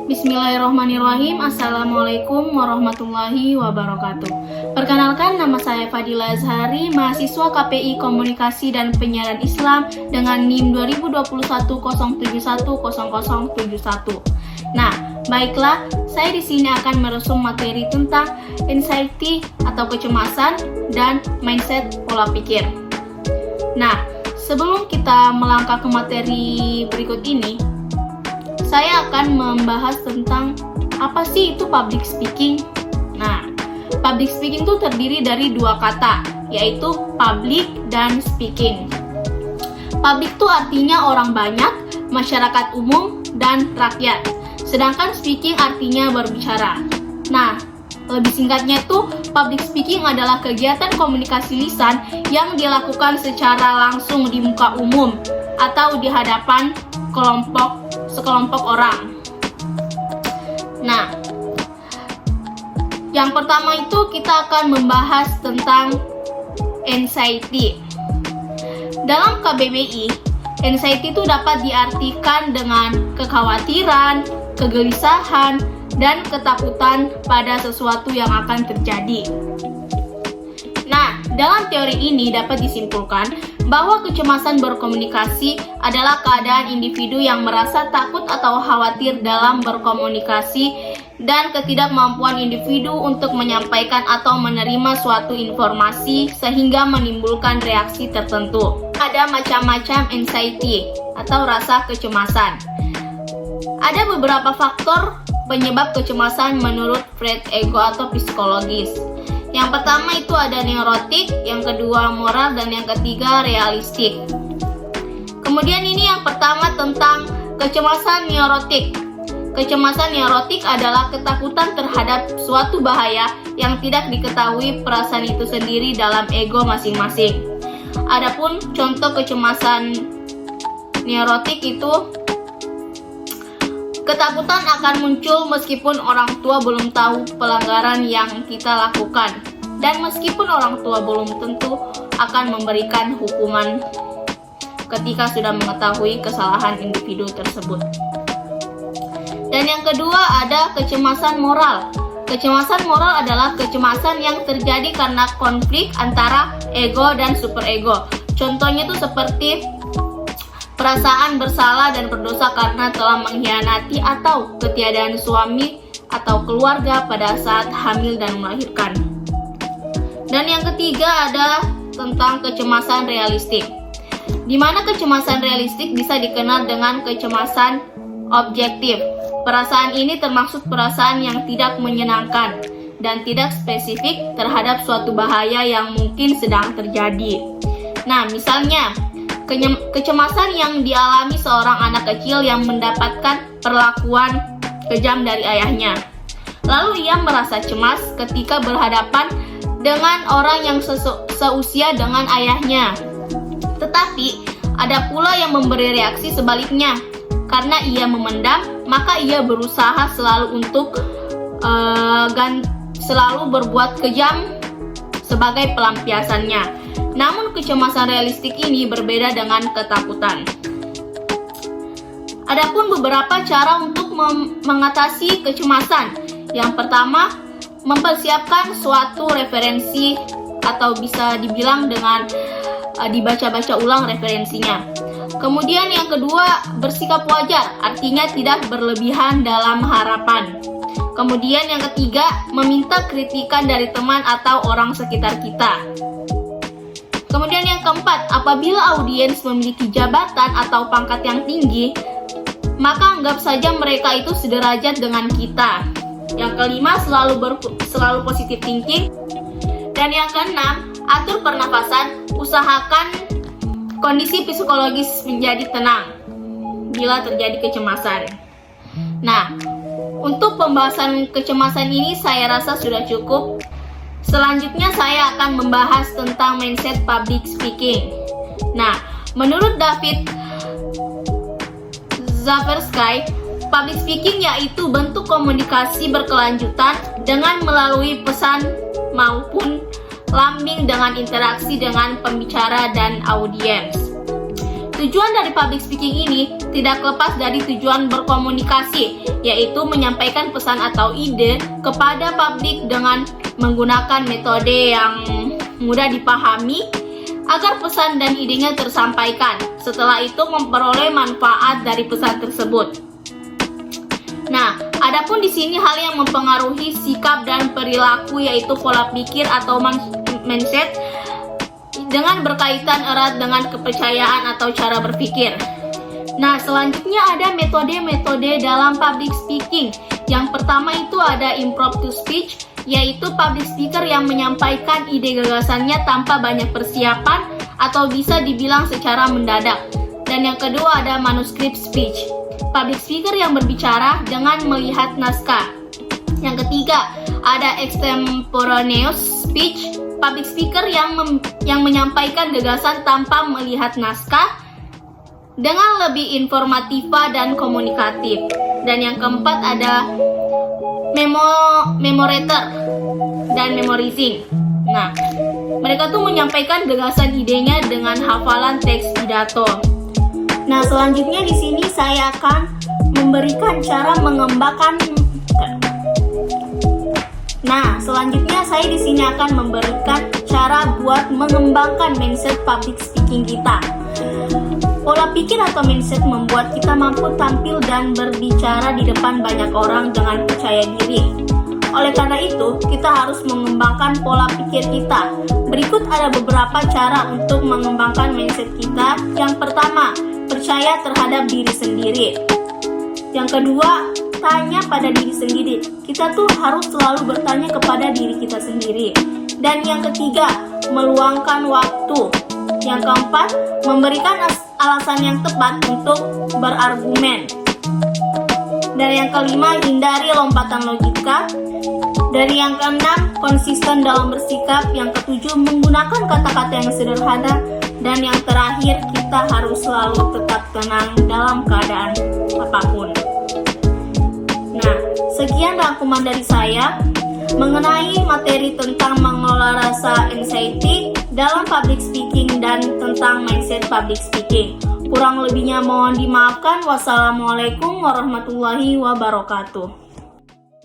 Bismillahirrahmanirrahim. Assalamualaikum warahmatullahi wabarakatuh. Perkenalkan, nama saya Fadila Azhari, mahasiswa KPI Komunikasi dan Penyiaran Islam dengan NIM 202107100071. Nah, baiklah, saya di sini akan meresum materi tentang anxiety atau kecemasan dan mindset pola pikir. Nah, sebelum kita melangkah ke materi berikut ini, saya akan membahas tentang apa sih itu public speaking. Nah, public speaking itu terdiri dari dua kata, yaitu public dan speaking. Public itu artinya orang banyak, masyarakat umum, dan rakyat. Sedangkan speaking artinya berbicara. Nah, lebih singkatnya itu, public speaking adalah kegiatan komunikasi lisan yang dilakukan secara langsung di muka umum atau di hadapan sekelompok orang. Nah, yang pertama itu kita akan membahas tentang anxiety. Dalam KBBI, anxiety itu dapat diartikan dengan kekhawatiran, kegelisahan, dan ketakutan pada sesuatu yang akan terjadi. Nah, dalam teori ini dapat disimpulkan bahwa kecemasan berkomunikasi adalah keadaan individu yang merasa takut atau khawatir dalam berkomunikasi dan ketidakmampuan individu untuk menyampaikan atau menerima suatu informasi sehingga menimbulkan reaksi tertentu. Ada macam-macam anxiety atau rasa kecemasan. Ada beberapa faktor penyebab kecemasan menurut Freud ego atau psikologis. Yang pertama itu ada neurotik, yang kedua moral, dan yang ketiga realistik. Kemudian ini yang pertama tentang kecemasan neurotik. Kecemasan neurotik adalah ketakutan terhadap suatu bahaya yang tidak diketahui perasaan itu sendiri dalam ego masing-masing. Adapun contoh kecemasan neurotik itu ketakutan akan muncul meskipun orang tua belum tahu pelanggaran yang kita lakukan, dan meskipun orang tua belum tentu akan memberikan hukuman ketika sudah mengetahui kesalahan individu tersebut. Dan yang kedua ada kecemasan moral. Kecemasan moral adalah kecemasan yang terjadi karena konflik antara ego dan superego. Contohnya itu seperti perasaan bersalah dan berdosa karena telah mengkhianati atau ketiadaan suami atau keluarga pada saat hamil dan melahirkan. Dan yang ketiga ada tentang kecemasan realistik, di mana kecemasan realistik bisa dikenal dengan kecemasan objektif. Perasaan ini termasuk perasaan yang tidak menyenangkan dan tidak spesifik terhadap suatu bahaya yang mungkin sedang terjadi. Nah, misalnya kecemasan yang dialami seorang anak kecil yang mendapatkan perlakuan kejam dari ayahnya. Lalu ia merasa cemas ketika berhadapan dengan orang yang seusia dengan ayahnya. Tetapi ada pula yang memberi reaksi sebaliknya. Karena ia memendam, maka ia berusaha selalu untuk selalu berbuat kejam sebagai pelampiasannya. Namun kecemasan realistik ini berbeda dengan ketakutan. Adapun beberapa cara untuk mengatasi kecemasan. Yang pertama, mempersiapkan suatu referensi atau bisa dibilang dengan dibaca-baca ulang referensinya. Kemudian yang kedua, bersikap wajar, artinya tidak berlebihan dalam harapan. Kemudian yang ketiga, meminta kritikan dari teman atau orang sekitar kita. Kemudian yang keempat, apabila audiens memiliki jabatan atau pangkat yang tinggi, maka anggap saja mereka itu sederajat dengan kita. Yang kelima, selalu positive thinking. Dan yang keenam, atur pernapasan, usahakan kondisi psikologis menjadi tenang bila terjadi kecemasan. Nah, untuk pembahasan kecemasan ini saya rasa sudah cukup. Selanjutnya saya akan membahas tentang mindset public speaking. Nah, menurut David Zaversky, public speaking yaitu bentuk komunikasi berkelanjutan dengan melalui pesan maupun lambing dengan interaksi dengan pembicara dan audiens. Tujuan dari public speaking ini tidak lepas dari tujuan berkomunikasi, yaitu menyampaikan pesan atau ide kepada publik dengan menggunakan metode yang mudah dipahami agar pesan dan idenya tersampaikan. Setelah itu memperoleh manfaat dari pesan tersebut. Nah, adapun di sini hal yang mempengaruhi sikap dan perilaku yaitu pola pikir atau mindset dengan berkaitan erat dengan kepercayaan atau cara berpikir. Nah, selanjutnya ada metode-metode dalam public speaking. Yang pertama itu ada impromptu speech, yaitu public speaker yang menyampaikan ide gagasannya tanpa banyak persiapan atau bisa dibilang secara mendadak. Dan yang kedua ada manuscript speech, public speaker yang berbicara dengan melihat naskah. Yang ketiga ada extemporaneous speech, public speaker yang menyampaikan gagasan tanpa melihat naskah dengan lebih informativa dan komunikatif. Dan yang keempat ada memorator dan memorizing. Nah, mereka tuh menyampaikan gagasan idenya dengan hafalan teks pidato. Nah, selanjutnya di sini saya akan memberikan cara mengembangkan. Nah, selanjutnya saya di sini akan memberikan cara buat mengembangkan mindset public speaking kita. Pola pikir atau mindset membuat kita mampu tampil dan berbicara di depan banyak orang dengan percaya diri. Oleh karena itu, kita harus mengembangkan pola pikir kita. Berikut ada beberapa cara untuk mengembangkan mindset kita. Yang pertama, percaya terhadap diri sendiri. Yang kedua, tanya pada diri sendiri. Kita tuh harus selalu bertanya kepada diri kita sendiri. Dan yang ketiga, meluangkan waktu. Yang keempat, memberikan alasan yang tepat untuk berargumen. Dan yang kelima, hindari lompatan logika. Dari yang keenam, konsisten dalam bersikap. Yang ketujuh, menggunakan kata-kata yang sederhana. Dan yang terakhir, kita harus selalu tetap tenang dalam keadaan apapun. Nah, sekian rangkuman dari saya mengenai materi tentang mengelola rasa anxiety dalam public speaking dan tentang mindset public speaking. Kurang lebihnya mohon dimaafkan. Wassalamualaikum warahmatullahi wabarakatuh.